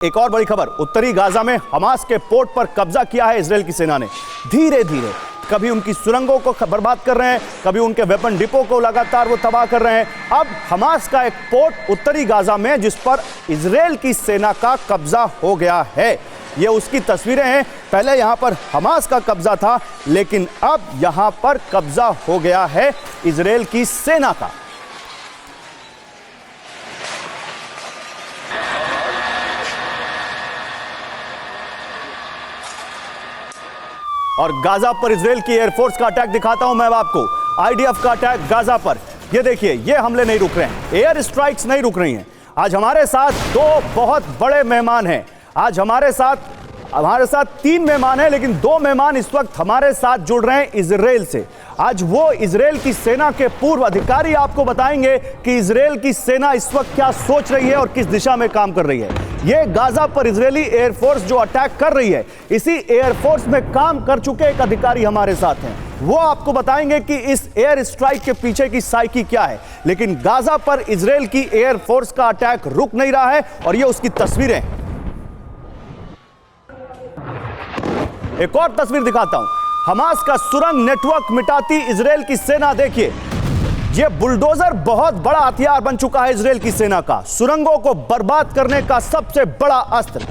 एक और बड़ी खबर, उत्तरी गाजा में हमास के पोर्ट पर कब्जा किया है इजराइल की सेना ने। धीरे धीरे कभी उनकी सुरंगों को बर्बाद कर रहे हैं, कभी उनके वेपन डिपो को लगातार वो तबाह कर रहे हैं। अब हमास का एक पोर्ट उत्तरी गाजा में जिस पर इजराइल की सेना का कब्जा हो गया है, ये उसकी तस्वीरें हैं। पहले यहां पर हमास का कब्जा था, लेकिन अब यहां पर कब्जा हो गया है इजराइल की सेना का। और गाजा पर इजराइल की एयरफोर्स का अटैक दिखाता हूं मैं आपको। आईडीएफ का अटैक गाजा पर, ये देखिए, ये हमले नहीं रुक रहे हैं, एयर स्ट्राइक्स नहीं रुक रही हैं। आज हमारे साथ दो बहुत बड़े मेहमान हैं। आज हमारे साथ 3 मेहमान हैं, लेकिन 2 मेहमान इस वक्त हमारे साथ जुड़ रहे हैं इजराइल से। आज वो इजराइल की सेना के पूर्व अधिकारी आपको बताएंगे कि इजराइल की सेना इस वक्त क्या सोच रही है और किस दिशा में काम कर रही है। ये गाजा पर इजरायली एयरफोर्स जो अटैक कर रही है, इसी एयरफोर्स में काम कर चुके एक अधिकारी हमारे साथ हैं। वो आपको बताएंगे कि इस एयर स्ट्राइक के पीछे की साइकी क्या है। लेकिन गाजा पर इजराइल की एयरफोर्स का अटैक रुक नहीं रहा है और ये उसकी तस्वीरें। एक और तस्वीर दिखाता हूं, हमास का सुरंग नेटवर्क मिटाती इजराइल की सेना। देखिए, ये बुलडोजर बहुत बड़ा हथियार बन चुका है इजराइल की सेना का, सुरंगों को बर्बाद करने का सबसे बड़ा अस्त्र।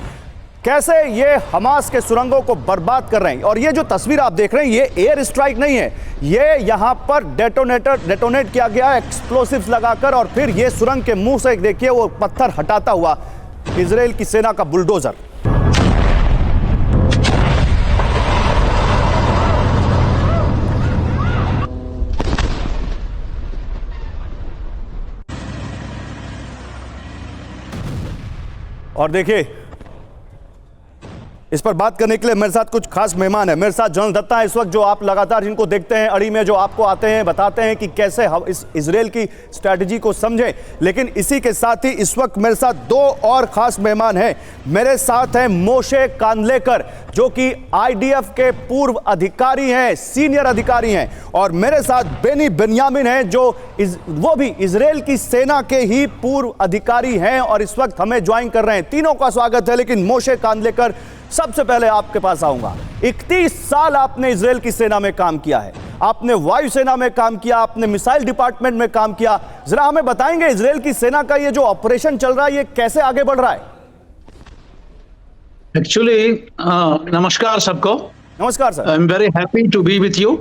कैसे ये हमास के सुरंगों को बर्बाद कर रहे हैं। और ये जो तस्वीर आप देख रहे हैं, ये एयर स्ट्राइक नहीं है, ये यहां पर डेटोनेट किया गया एक्सप्लोसिव्स लगाकर, और फिर ये सुरंग के मुंह से देखिए वो पत्थर हटाता हुआ इजराइल की सेना का बुलडोजर। और देखिए, इस पर बात करने के लिए मेरे साथ कुछ खास मेहमान है। मेरे साथ जनरल दत्ता है इस वक्त, जो आप लगातार जिनको देखते हैं अड़ी में, जो आपको आते हैं बताते हैं कि कैसे हम इस इजराइल की स्ट्रैटेजी को समझें। लेकिन इसी के साथ ही इस वक्त मेरे साथ 2 और खास मेहमान हैं। मेरे साथ हैं मोशे कांदलेकर, जो कि आईडीएफ के पूर्व अधिकारी हैं, सीनियर अधिकारी हैं। और मेरे साथ बेनी बेन्यामिन हैं, जो वो भी इजराइल की सेना के ही पूर्व अधिकारी हैं और इस वक्त हमें ज्वाइन कर रहे हैं। तीनों का स्वागत है। लेकिन मोशे कांदलेकर, सबसे पहले आपके पास आऊंगा। 31 साल आपने इजराइल की सेना में काम किया है, आपने वायुसेना में काम किया, आपने मिसाइल डिपार्टमेंट में काम किया। जरा हमें बताएंगे इजराइल की सेना का ये जो ऑपरेशन चल रहा है, ये कैसे आगे बढ़ रहा है? एक्चुअली नमस्कार सबको। नमस्कार sir. I am very happy to be with you.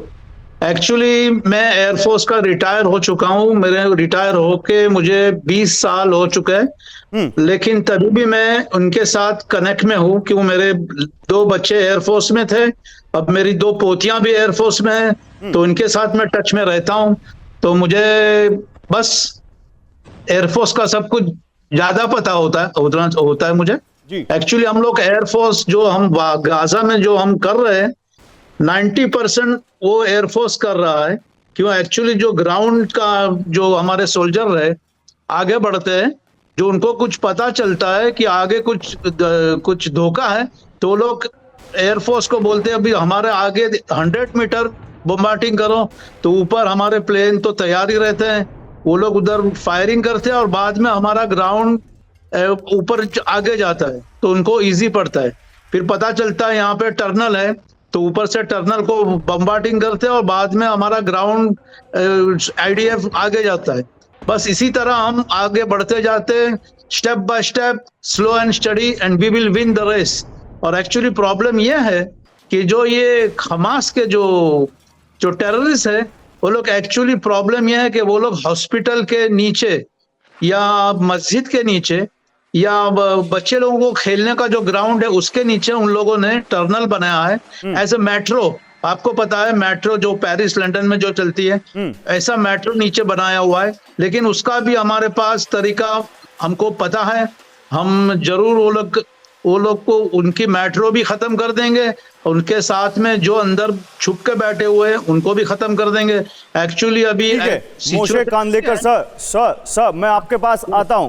Actually मैं एयरफोर्स का रिटायर हो चुका हूँ। मेरे रिटायर होके मुझे 20 साल हो चुके हैं, लेकिन तभी भी मैं उनके साथ कनेक्ट में हूँ, क्यों मेरे 2 बच्चे एयरफोर्स में थे, अब मेरी 2 पोतियां भी एयरफोर्स में हैं, तो उनके साथ मैं टच में रहता हूँ। तो मुझे बस एयरफोर्स का सब कुछ ज्यादा पता होता है मुझे। एक्चुअली हम लोग एयरफोर्स जो हम गाजा में जो हम कर रहे हैं, 90% वो एयरफोर्स कर रहा है। क्यों? एक्चुअली जो ग्राउंड का जो हमारे सोल्जर है आगे बढ़ते हैं, जो उनको कुछ पता चलता है कि आगे कुछ धोखा है, तो लोग एयरफोर्स को बोलते हैं अभी हमारे आगे 100 मीटर बम्बार्डिंग करो, तो ऊपर हमारे प्लेन तो तैयार ही रहते हैं, वो लोग उधर फायरिंग करते हैं और बाद में हमारा ग्राउंड ऊपर आगे जाता है, तो उनको इजी पड़ता है। फिर पता चलता है यहाँ पे टर्नल है, तो ऊपर से टर्नल को बम्बार्डिंग करते हैं और बाद में हमारा ग्राउंड आईडीएफ आगे जाता है। बस इसी तरह हम आगे बढ़ते जाते हैं, step by step, slow and steady, and we will win the race. और एक्चुअली प्रॉब्लम यह है कि जो ये हमास के जो टेररिस्ट है, वो लोग एक्चुअली प्रॉब्लम यह है कि वो लोग हॉस्पिटल के नीचे या मस्जिद के नीचे या बच्चे लोगों को खेलने का जो ग्राउंड है उसके नीचे उन लोगों ने टर्नल बनाया है एज ए मेट्रो। आपको पता है मेट्रो जो पेरिस लंदन में जो चलती है, ऐसा मेट्रो नीचे बनाया हुआ है। लेकिन उसका भी हमारे पास तरीका हमको पता है, हम जरूर वो लोग को उनकी मेट्रो भी खत्म कर देंगे, उनके साथ में जो अंदर छुप के बैठे हुए हैं उनको भी खत्म कर देंगे। एक्चुअली अभी मोशे कांदलेकर सर, मैं आपके पास आता हूं।